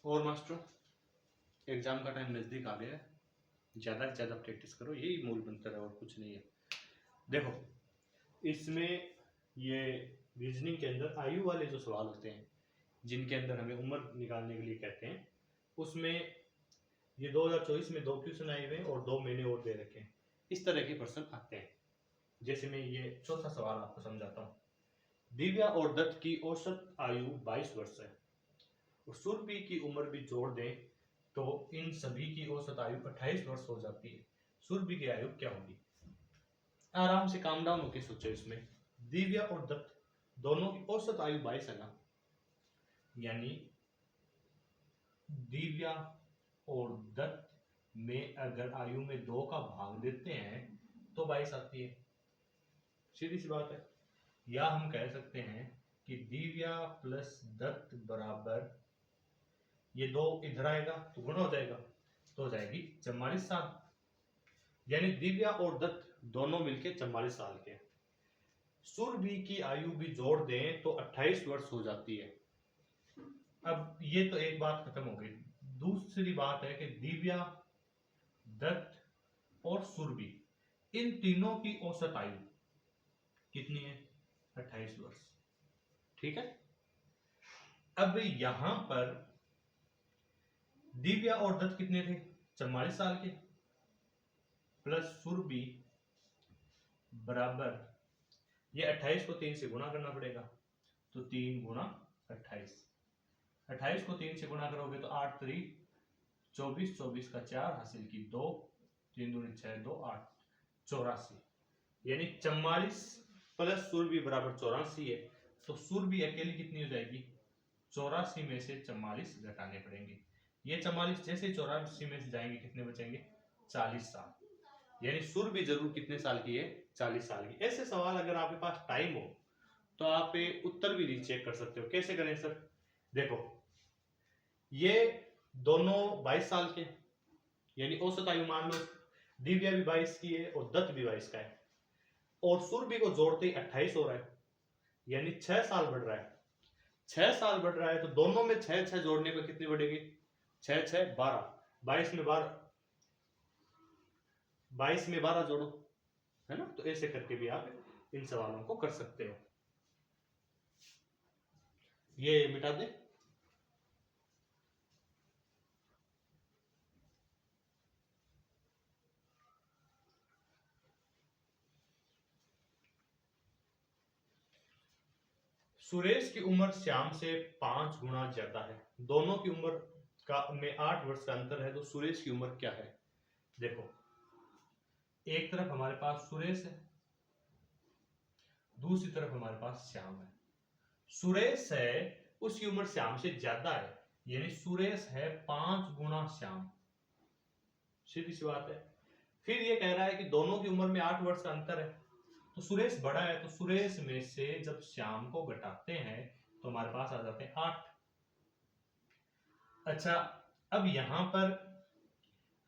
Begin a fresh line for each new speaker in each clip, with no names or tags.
और master, exam का time नज़दीक आ गया है, ज़्यादा से ज़्यादा प्रैक्टिस करो, यही मूल मंत्र है और कुछ नहीं है। देखो, इसमें ये रीजनिंग के अंदर आयु वाले जो सवाल होते हैं, जिनके अंदर हमें उम्र निकालने के लिए कहते हैं, उसमें ये 2024 में 2 क्वेश्चन आए हुए हैं और 2 महीने और दे रखे हैं। इस तरह के प्रश्न आते हैं। जैसे मैं ये चौथा सवाल आपको समझाता हूँ। दिव्या और दत्त की औसत आयु 22 वर्ष है और सुरभि की उम्र भी जोड़ दें तो इन सभी की औसत आयु 28 वर्ष हो जाती है। सुरभि की आयु क्या होगी? आराम से काम डाउन होकर सोचो। इसमें दिव्या और दत्त दोनों की औसत आयु 22 है ना, यानी दिव्या और दत्त में अगर आयु में 2 का भाग देते हैं तो 22 आती है। सीधी सी बात है। या हम कह सकते हैं कि दिव्या प्लस दत्त बराबर, ये 2 इधर आएगा तो गुणा हो जाएगा, तो हो जाएगी 44 साल। यानी दिव्या और दत्त दोनों मिलके 44 साल के। सुरभि की आयु भी जोड़ दें तो 28 वर्ष हो जाती है। अब ये तो एक बात खत्म हो गई। दूसरी बात है कि दिव्या, दत्त और सुरभि, इन तीनों की औसत आयु कितनी है? 28 वर्ष। ठीक है। अब यहां पर दिव्या और दत्त कितने थे? 44 साल के, प्लस सुरभि बराबर, ये 28 को 3 से गुणा करना पड़ेगा, तो 3 गुणा 28। 28 को 3 से गुणा करोगे तो 8 3 24, 24 का 4 हासिल की 2, 3 दूनी 6, 2 8, 84। यानी 44 प्लस सुरभि बराबर 84 है। तो सुरभि अकेली कितनी हो जाएगी? 84 में से 44 घटाने पड़ेंगे। ये 44 जैसे 84 में से जाएंगे, कितने बचेंगे? 40 साल। यानी सुरभि जरूर कितने साल की है? 40 साल की। ऐसे सवाल अगर आपके पास टाइम हो तो आप उत्तर भी रीचेक कर सकते हो। कैसे करें सर? देखो, ये दोनों 22 साल के, यानी औसत आयु मान लो दिव्या भी 22 की है और दत्त भी 22 का है, और सुरभि को जोड़ते ही 28 हो रहा है, यानी 6 साल बढ़ रहा है। 6 साल बढ़ रहा है तो दोनों में 6 6 जोड़ने पर कितनी बढ़ेगी? 6 6 12, 22 में 12, 22 में 12 जोड़ो, है ना। तो ऐसे करके भी आप इन सवालों को कर सकते हो। ये मिटा दे। सुरेश की उम्र श्याम से 5 गुना ज्यादा है। दोनों की उम्र का में 8 वर्ष का अंतर है, तो सुरेश की उम्र क्या है? देखो, एक तरफ हमारे पास सुरेश है, दूसरी तरफ हमारे पास श्याम है। सुरेश है, उसकी उम्र श्याम से ज्यादा है, यानी सुरेश है 5 गुना श्याम। सीधी सी बात है। फिर ये कह रहा है कि दोनों की उम्र में 8 वर्ष का अंतर है, तो सुरेश बड़ा है, तो सुरेश में से जब श्याम को घटाते हैं तो हमारे पास आ जाते हैं 8। अच्छा, अब यहां पर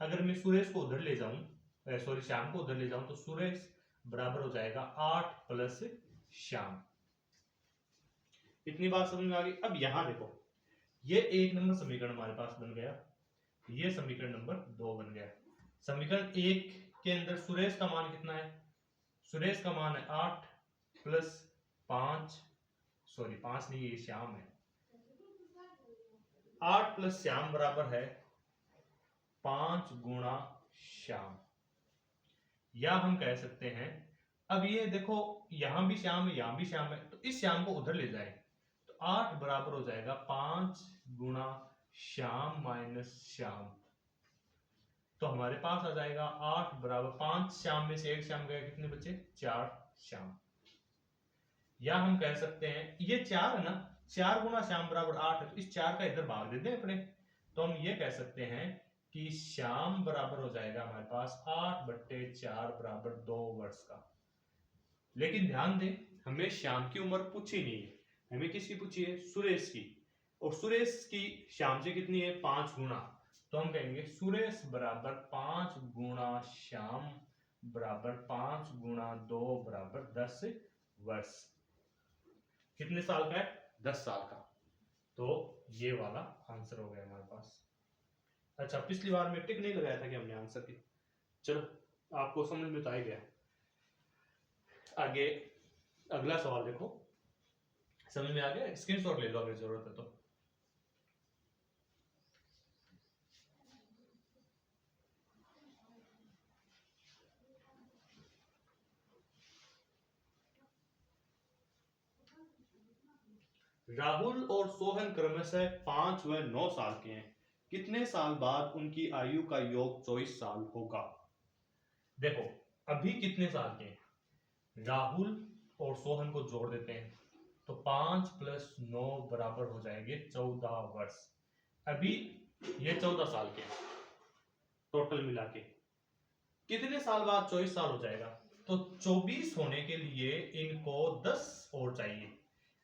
अगर मैं सुरेश को उधर ले जाऊं, सॉरी श्याम को उधर ले जाऊं, तो सुरेश बराबर हो जाएगा 8 प्लस श्याम। इतनी बात समझ में आ गई। अब यहां देखो, ये 1 नंबर समीकरण हमारे पास बन गया, ये समीकरण नंबर 2 बन गया। समीकरण 1 के अंदर सुरेश का मान कितना है? सुरेश का मान है 8 प्लस 5, सॉरी 5 नहीं, ये श्याम है। 8 प्लस श्याम बराबर है 5 गुणा श्याम। या हम कह सकते हैं, अब ये देखो, यहां भी श्याम है, यहां भी श्याम है, तो इस श्याम को उधर ले जाए तो 8 बराबर हो जाएगा 5 गुणा श्याम माइनस श्याम। तो हमारे पास आ जाएगा 8 बराबर 5 श्याम में से 1 श्याम गया, कितने बचे? 4 श्याम। या हम कह सकते हैं, ये 4 है ना, 4 गुना श्याम बराबर 8 है, तो इस 4 का इधर भाग दे दें अपने, तो हम ये कह सकते हैं कि श्याम बराबर हो जाएगा हमारे पास 8/4 बराबर 2 वर्ष का। लेकिन ध्यान दें, हमें श्याम की उम्र पूछी नहीं है, हमें किसकी पूछी है? सुरेश की। और सुरेश की श्याम से कितनी है? 5 गुना। तो हम कहेंगे सुरेश बराबर 5 गुणा श्याम बराबर 5 गुणा 2 बराबर 10 वर्ष। कितने साल का है? 10 साल का। तो ये वाला आंसर हो गया हमारे पास। अच्छा, पिछली बार में टिक नहीं लगाया था कि हमने आंसर की। चलो, आपको समझ में तो आ ही गया। आगे अगला सवाल देखो, समझ में आ गया? स्क्रीनशॉट ले लो अगर जरूरत है तो। राहुल और सोहन क्रमशः 5 व 9 साल के हैं। कितने साल बाद उनकी आयु का योग 24 साल होगा? देखो, अभी कितने साल के हैं? राहुल और सोहन को जोड़ देते हैं तो 5 + 9 बराबर हो जाएंगे 14 वर्ष। अभी ये 14 साल के हैं टोटल मिला के। कितने साल बाद 24 साल हो जाएगा? तो 24 होने के लिए इनको 10 और चाहिए।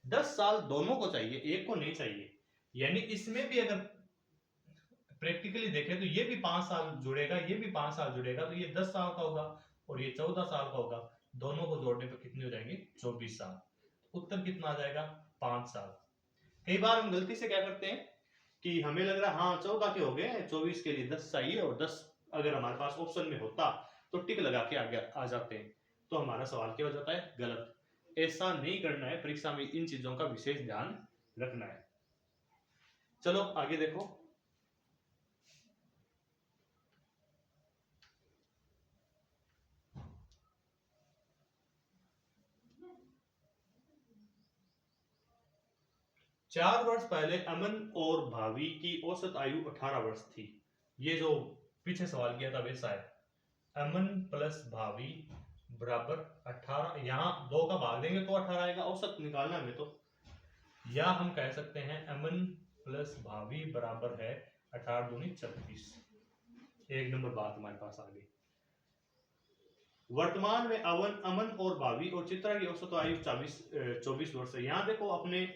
10 साल दोनों को चाहिए, एक को नहीं चाहिए। यानी इसमें भी अगर प्रैक्टिकली देखें तो ये भी 5 साल जुड़ेगा, ये भी 5 साल जुड़ेगा, तो ये 10 साल का होगा और ये 14 साल का होगा। दोनों को जोड़ने पर कितने हो जाएंगे? 24 साल। उत्तर कितना आ जाएगा? 5 साल। कई बार हम गलती से क्या करते हैं कि हमें लग रहा है हाँ 14 के हो गए, 24 के लिए 10 चाहिए, और 10 अगर हमारे पास ऑप्शन में होता तो टिक लगा के आगे आ जाते हैं, तो हमारा सवाल क्या हो जाता है? गलत। ऐसा नहीं करना है, परीक्षा में इन चीजों का विशेष ध्यान रखना है। चलो आगे देखो। चार वर्ष पहले अमन और भावी की औसत आयु 18 वर्ष थी। ये जो पीछे सवाल किया था वैसा है। अमन प्लस भावी बराबर 18, यहाँ 2 का भाग देंगे तो 18 आएगा, औसत निकालना हमें तो। या हम कह सकते हैं अमन प्लस भावी बराबर है 18 दूनी 36। एक नंबर बात हमारे पास आ गई। वर्तमान में अमन और भावी और चित्रा की औसत आयु 24 वर्ष है। यहाँ देखो, अपने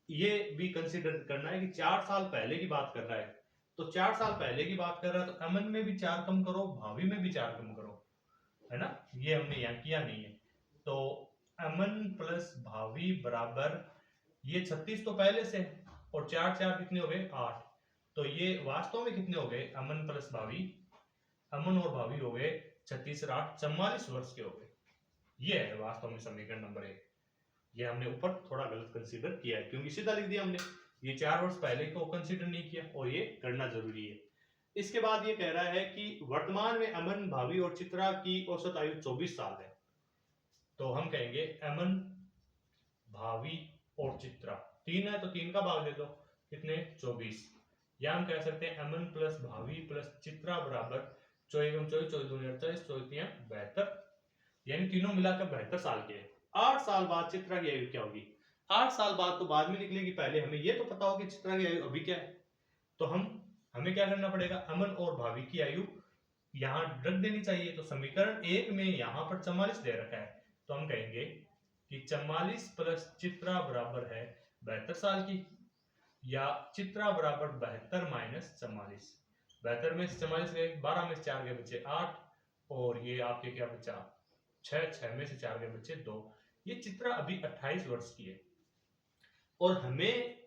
ये भी कंसीडर करना है कि 4 साल पहले की बात कर रहा है, तो 4 साल पहले की बात कर रहा है तो अमन में भी 4 कम करो, भावी में भी 4 कम करो, है ना? ये हमने यहाँ किया नहीं है। तो अमन प्लस भावी बराबर ये 36 तो पहले से, और 4 4 कितने हो गए? 8। तो ये वास्तव में कितने हो गए? अमन प्लस भावी, अमन और भावी हो गए 36 और 8 44 वर्ष के हो गए। ये है वास्तव में समीकरण नंबर 1। ये हमने ऊपर थोड़ा गलत कंसीडर किया है क्योंकि सीधा लिख दिया हमने, ये 4 वर्ष पहले को कंसीडर नहीं किया, और ये करना जरूरी है। इसके बाद ये कह रहा है कि वर्तमान में अमन, भावी और चित्रा की औसत आयु 24 साल है। तो हम कहेंगे अमन, भावी और चित्रा 3 है तो 3 का भाग दे दो, कितने? 24। या हम कह सकते हैं अमन प्लस भावी प्लस चित्रा बराबर 24 24 दूनी 48 24 72, यानी तीनों मिलाकर 72 साल के हैं। 8 साल बाद चित्रा की आयु क्या होगी? 8 साल बाद तो बाद में निकलेगी, पहले हमें ये तो पता हो कि चित्रा की आयु अभी क्या है। तो हमें क्या करना पड़ेगा? अमन और भावी की आयु यहां रख देनी चाहिए। तो समीकरण 1 में यहां पर 44 दे रखा है, तो हम कहेंगे कि 44 प्लस चित्रा बराबर है 72 साल की, या चित्रा बराबर 72 माइनस 44। 72 में से 44 गए, 12 में से 4 गए बच्चे 8, और ये आपके क्या बचा? 6, 6 में से 4 गए बच्चे 2। ये चित्रा अभी 28 वर्ष की है, और हमें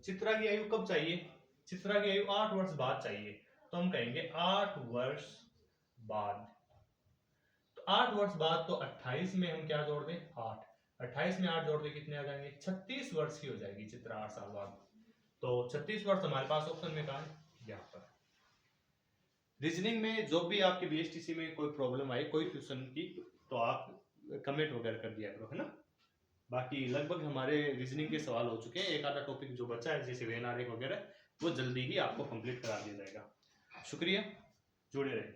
चित्रा की आयु कब चाहिए? चित्रा की आयु 8 वर्ष बाद चाहिए। तो हम कहेंगे 8 वर्ष बाद। तो 8 वर्ष बाद तो 28 में हम क्या जोड़ दें? 8। 28 में 8 जोड़ दें, कितने आ जाएंगे? 36 वर्ष की हो जाएगी चित्रा 8 साल बाद। तो 36 वर्ष हमारे पास ऑप्शन में कहा है? यहाँ पर। रीजनिंग में जो भी आपके बीएसटीसी में कोई प्रॉब्लम आई, कोई क्वेश्चन की, तो आप कमेंट वगैरह कर दिया करो, है ना? बाकी लगभग हमारे रीजनिंग के सवाल हो चुके हैं। एक आधा टॉपिक जो बचा है जैसे वेन आरेख वगैरह, वो जल्दी ही आपको कंप्लीट करा दिया जाएगा। शुक्रिया, जुड़े रहे।